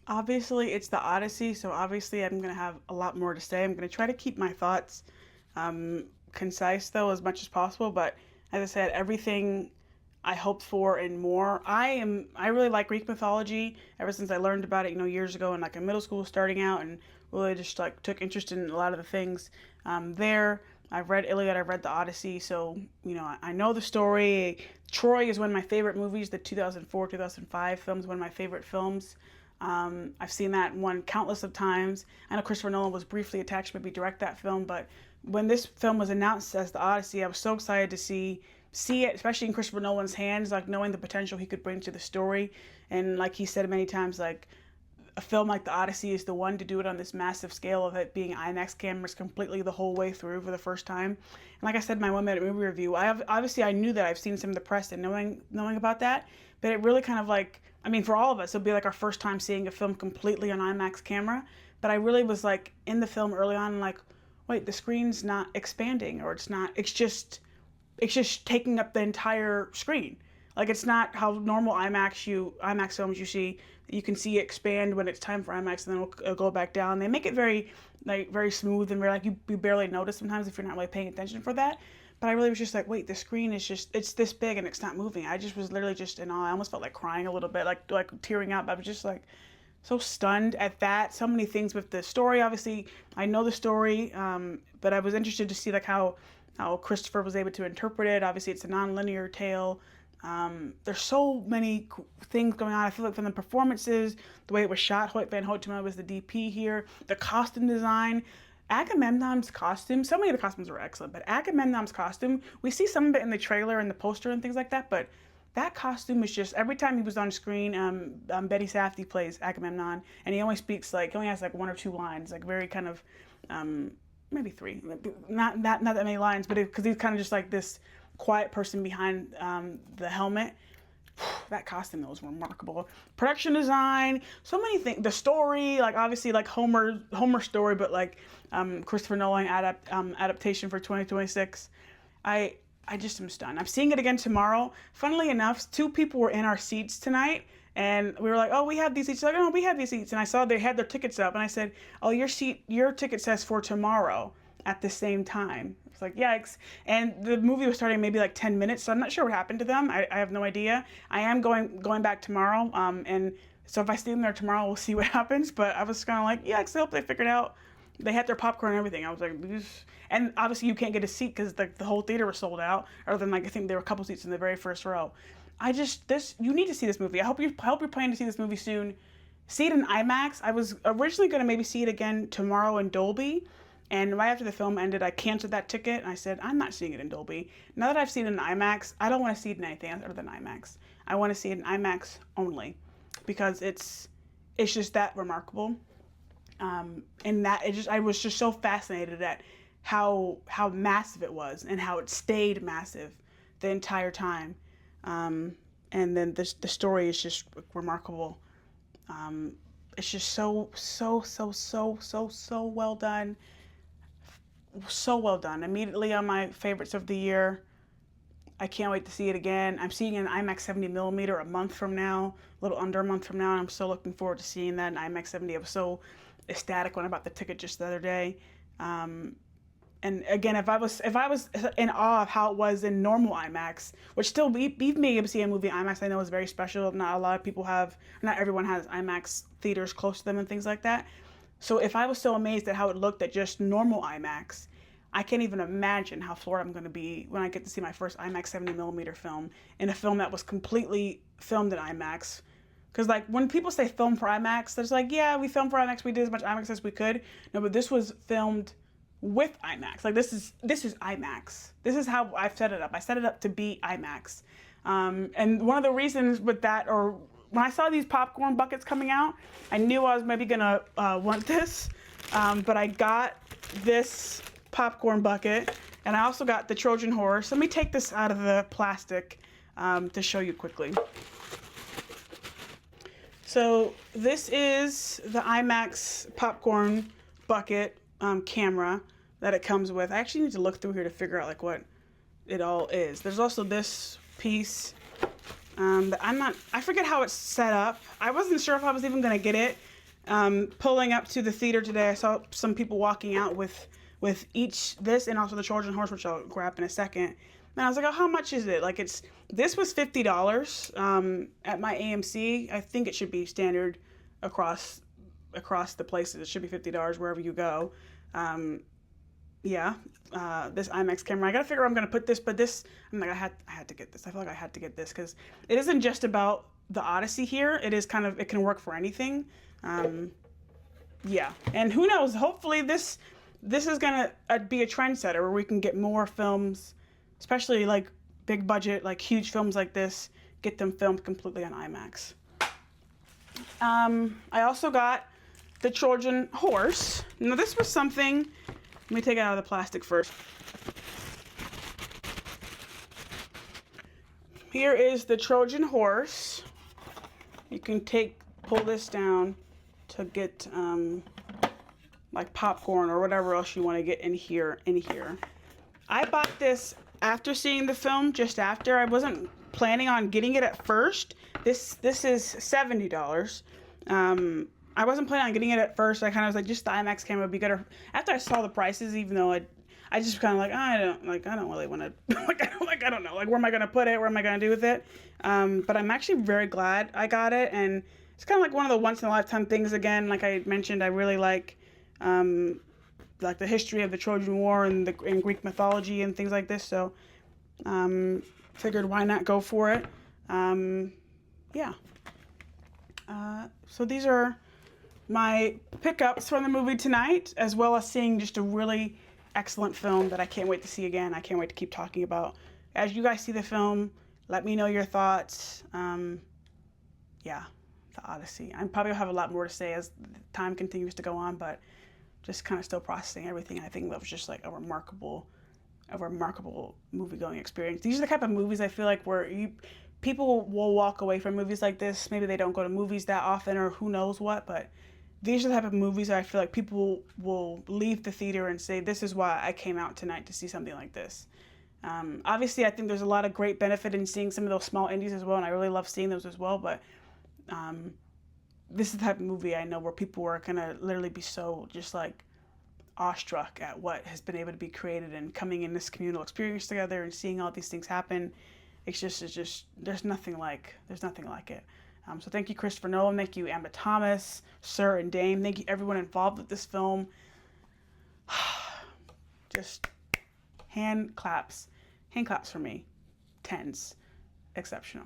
Obviously, it's the Odyssey, so obviously I'm going to have a lot more to say. I'm going to try to keep my thoughts concise, though, as much as possible. But as I said, everything I hoped for and more. I really like Greek mythology ever since I learned about it, years ago in like in middle school, starting out, and really just like took interest in a lot of the things there. I've read Iliad, I've read the Odyssey, so I know the story. Troy is one of my favorite movies. The 2004 2005 film is one of my favorite films. I've seen that one countless of times. I know Christopher Nolan was briefly attached to maybe direct that film, but when this film was announced as the Odyssey, I was so excited to see it, especially in Christopher Nolan's hands, like knowing the potential he could bring to the story. And like he said many times, like a film like the Odyssey is the one to do it on this massive scale of it being IMAX cameras completely the whole way through for the first time. And like I said in my 1 minute movie review, I knew that I've seen some of the press and knowing about that, but it really kind of like, I mean, for all of us, it'll be like our first time seeing a film completely on IMAX camera. But I really was like in the film early on, like, wait, the screen's not expanding, or it's just taking up the entire screen. Like it's not how normal IMAX films you see. You can see it expand when it's time for IMAX, and then it'll go back down. They make it very smooth and very like you barely notice sometimes if you're not really paying attention for that. But I really was just like, wait, the screen is it's this big and it's not moving. I just was literally just in awe. I almost felt like crying a little bit, like tearing up. I was just like so stunned at that. So many things with the story. Obviously, I know the story, but I was interested to see like how Christopher was able to interpret it. Obviously, it's a non-linear tale. There's so many things going on. I feel like from the performances, the way it was shot, Hoyt Van Hoytema was the DP here, the costume design, Agamemnon's costume. So many of the costumes were excellent, but Agamemnon's costume, we see some of it in the trailer and the poster and things like that, but that costume is just every time he was on screen. Betty Safdie plays Agamemnon, and he only has like one or two lines, like very kind of maybe three, not that many lines, but because he's kind of just like this quiet person behind the helmet. That costume was remarkable. Production design, so many things. The story, like obviously like Homer story, but like Christopher Nolan adaptation for 2026. I just am stunned. I'm seeing it again tomorrow. Funnily enough, two people were in our seats tonight, and we were like, "Oh, we have these seats." They're like, "Oh, we have these seats." And I saw they had their tickets up, and I said, "Oh, your ticket says for tomorrow at the same time." It's like, yikes. And the movie was starting maybe like 10 minutes, so I'm not sure what happened to them. I have no idea. I am going back tomorrow, and so if I stay in there tomorrow, we'll see what happens. But I was kind of like, yikes. I hope they figured out. They had their popcorn and everything. I was like, and obviously you can't get a seat because the whole theater was sold out. Other than like I think there were a couple seats in the very first row. You need to see this movie. I hope you're planning to see this movie soon. See it in IMAX. I was originally going to maybe see it again tomorrow in Dolby, and right after the film ended, I canceled that ticket and I said I'm not seeing it in Dolby. Now that I've seen it in IMAX, I don't want to see it in anything other than IMAX. I want to see it in IMAX only because it's just that remarkable. And that I was just so fascinated at how massive it was and how it stayed massive the entire time. And then the story is just remarkable. It's just so well done. So well done. Immediately on my favorites of the year. I can't wait to see it again. I'm seeing it in IMAX 70 millimeter a month from now, a little under a month from now, and I'm so looking forward to seeing that in IMAX 70. I was so ecstatic when I bought the ticket just the other day. And again, if I was in awe of how it was in normal IMAX, which still being able to see a movie in IMAX, I know is very special. Not everyone has IMAX theaters close to them and things like that. So if I was so amazed at how it looked at just normal IMAX, I can't even imagine how floored I'm going to be when I get to see my first IMAX 70 millimeter film in a film that was completely filmed in IMAX. Because like when people say film for IMAX, there's like, yeah, we filmed for IMAX, we did as much IMAX as we could. No, but this was filmed with IMAX. Like this is IMAX. This is how I've set it up. I set it up to be IMAX. And one of the reasons with that, or when I saw these popcorn buckets coming out, I knew I was maybe gonna want this. But I got this popcorn bucket, and I also got the Trojan horse. Let me take this out of the plastic to show you quickly. So this is the IMAX popcorn bucket camera that it comes with. I actually need to look through here to figure out like what it all is. There's also this piece that I forget how it's set up. I wasn't sure if I was even gonna get it Pulling up to the theater today, I saw some people walking out with each this and also the Trojan horse, which I'll grab in a second. And I was like, oh, how much is it? Like this was $50 at my AMC. I think it should be standard across the places. It should be $50 wherever you go. Yeah, this IMAX camera. I gotta figure out where I'm gonna put this, but this, I'm like, I had to get this. I feel like I had to get this because it isn't just about the Odyssey here. It is kind of, it can work for anything. Yeah, and who knows? Hopefully this is gonna be a trendsetter where we can get more films, especially like big budget, like huge films like this, get them filmed completely on IMAX. I also got the Trojan horse. Now this was something. Let me take it out of the plastic first. Here is the Trojan horse. You can pull this down to get like popcorn or whatever else you want to get in here. I bought this after seeing the film, just after. I wasn't planning on getting it at first. This is $70. I wasn't planning on getting it at first. I kind of was like, just the IMAX camera would be good. After I saw the prices, even though I just kind of like, I don't really want to, I don't know, like, where am I going to put it? What am I going to do with it? But I'm actually very glad I got it. And it's kind of like one of the once in a lifetime things again. Like I mentioned, I really like the history of the Trojan War and Greek mythology and things like this. So, figured why not go for it? Yeah. So these are my pickups from the movie tonight, as well as seeing just a really excellent film that I can't wait to see again. I can't wait to keep talking about. As you guys see the film, let me know your thoughts. Yeah, the Odyssey. I probably will have a lot more to say as time continues to go on, but just kind of still processing everything. I think that was just like a remarkable movie-going experience. These are the type of movies I feel like where people will walk away from movies like this. Maybe they don't go to movies that often or who knows what, but these are the type of movies that I feel like people will leave the theater and say, this is why I came out tonight to see something like this. Obviously, I think there's a lot of great benefit in seeing some of those small indies as well, and I really love seeing those as well, but this is the type of movie I know where people are going to literally be so just like awestruck at what has been able to be created and coming in this communal experience together and seeing all these things happen. It's just there's nothing like it. So thank you, Christopher Nolan. Thank you, Emma Thomas, Sir and Dame. Thank you, everyone involved with this film. Just hand claps for me. Tens. Exceptional.